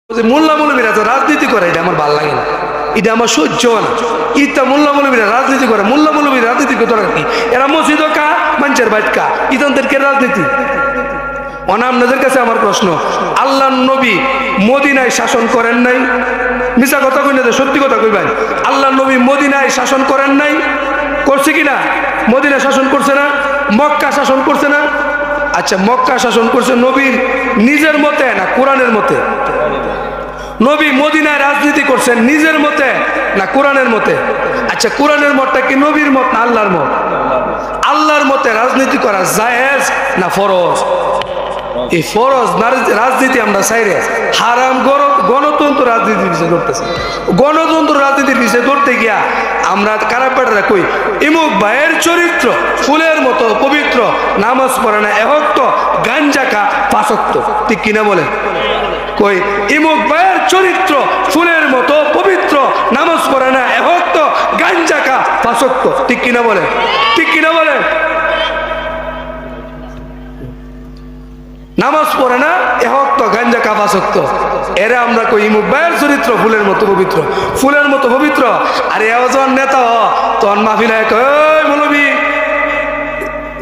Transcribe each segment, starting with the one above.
মোল্লা মৌলবীরা তো রাজনীতি করে, এটা আমার ভালো লাগে না, এটা আমার সহ্য না। ইটা মোল্লা মৌলবীরা রাজনীতি করে, মোল্লা মৌলবী রাজনীতি করতে কি? এরা মসজিদ কা মানুষের বাইট কা, ইতানদেরকে রাজনীতি আপনাদের কাছে আমার প্রশ্ন, আল্লাহ নবী মদিনায় শাসন করেন নাই? মিছা কথা কই না, সত্যি কথা কইবেন। আল্লাহ নবী মদিনায় শাসন করেন নাই? করছে কিনা? মদিনায় শাসন করছে না? মক্কা শাসন করছে না? আচ্ছা, মক্কা শাসন করছে নবীর নিজের মতে না কোরআনের মতে? নবী মদিনায় রাজনীতি করছেন নিজের মতে না কোরআনের মতে? আচ্ছা, কোরআনের মতটা কি নবীর মত না আল্লাহর মত? আল্লাহর মতে রাজনীতি করা জায়েজ না ফরজ? এই ফরজ রাজনীতি আমরা চাইরে হারাম গণতন্ত্র রাজনীতির বিষয়ে ধরতেছি। গণতন্ত্র রাজনীতির বিষয়ে ধরতে গিয়া আমরা কারাপাড়া কই ইমুক ভাইয়ের চরিত্র ফুলের মতো পবিত্র, নামাজ পড়ে না এহক্ত, গাঞ্জা খা পাঁচক্ত, ঠিক কিনা বলে? কই ইমুক ভাইয়ের চরিত্র ফুলের মতো পবিত্র, নামাজ পড়ে না এহক্ত, গাঞ্জা খা পাঁচক্ত, ঠিক কিনা বলে? ঠিক কিনা বলে? নামাজ পড়ে না এহক্ত, গাঞ্জা খা পাঁচক্ত, এরা আমরা কই ইমুক ভাইয়ের চরিত্র ফুলের মতো পবিত্র, ফুলের মতো পবিত্র। আর এজন নেতা তখন মাহফিলায় কই মৌলবী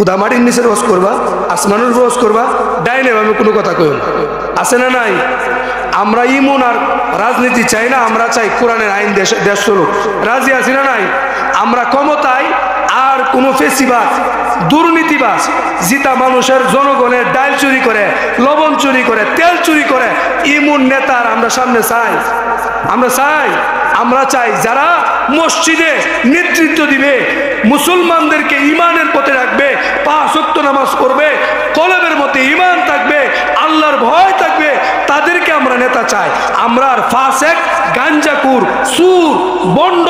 উদা মাটির নিচে রোজ করবা, আসমানের রোজ করবা, ডাইনে আমি কোনো কথা কই আছে না নাই? আমরা ইমন আর রাজনীতি চাই না, আমরা চাই কোরআনের আইন দেশ চলুক। রাজি আছি না নাই? আমরা ক্ষমতায় আর কোনো ফেসিবাস দুর্নীতিবাস জিতা মানুষের জনগণের ডাল চুরি করে, লবণ চুরি করে, তেল চুরি করে ইমন নেতার আমরা সামনে চাই? আমরা চাই? আমরা চাই যারা মসজিদে নেতৃত্ব দিবে, মুসলমানদেরকে ইমানের পথে রাখবে, 5 ওয়াক্ত নামাজ পড়বে, কলবের মধ্যে ইমান থাকবে, আল্লাহর ভয় থাকবে, তাদেরকে আমরা নেতা চাই। আমরা আর ফাসেক, গাঞ্জাকুর, সুর, বন্ড,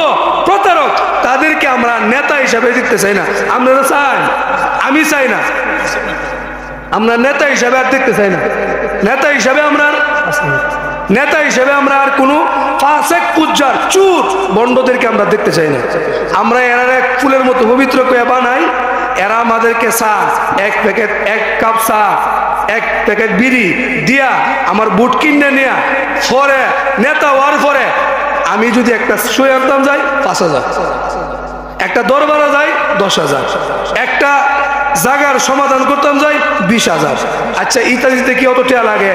প্রতারক তাদেরকে আমরা নেতা হিসাবে দেখতে চাই না। আপনারা চাই? আমি চাই না। আমরা নেতা হিসাবে আর দেখতে চাই না। নেতা হিসাবে আমরা আর কোনো ফাসেক, পুজ্জার, চুর, বন্ডদেরকে আমরা দেখতে চাই না। আমরা এরা এক ফুলের মতো পবিত্র কয়ে বানাই, এরা আমাদেরকে চা, এক প্যাকেট, 1 কাপ চা, 1 প্যাকেট বিড়ি দিয়া আমার বুট কিনে নেয়া পরে নেতা হওয়ার পরে আমি যদি একটা সই আনতাম যাই 5,000, একটা দরবারে যাই 10,000, একটা জায়গার সমাধান করতাম যাই 20,000। আচ্ছা, ইত্যাদিতে কি অত টাকা লাগে?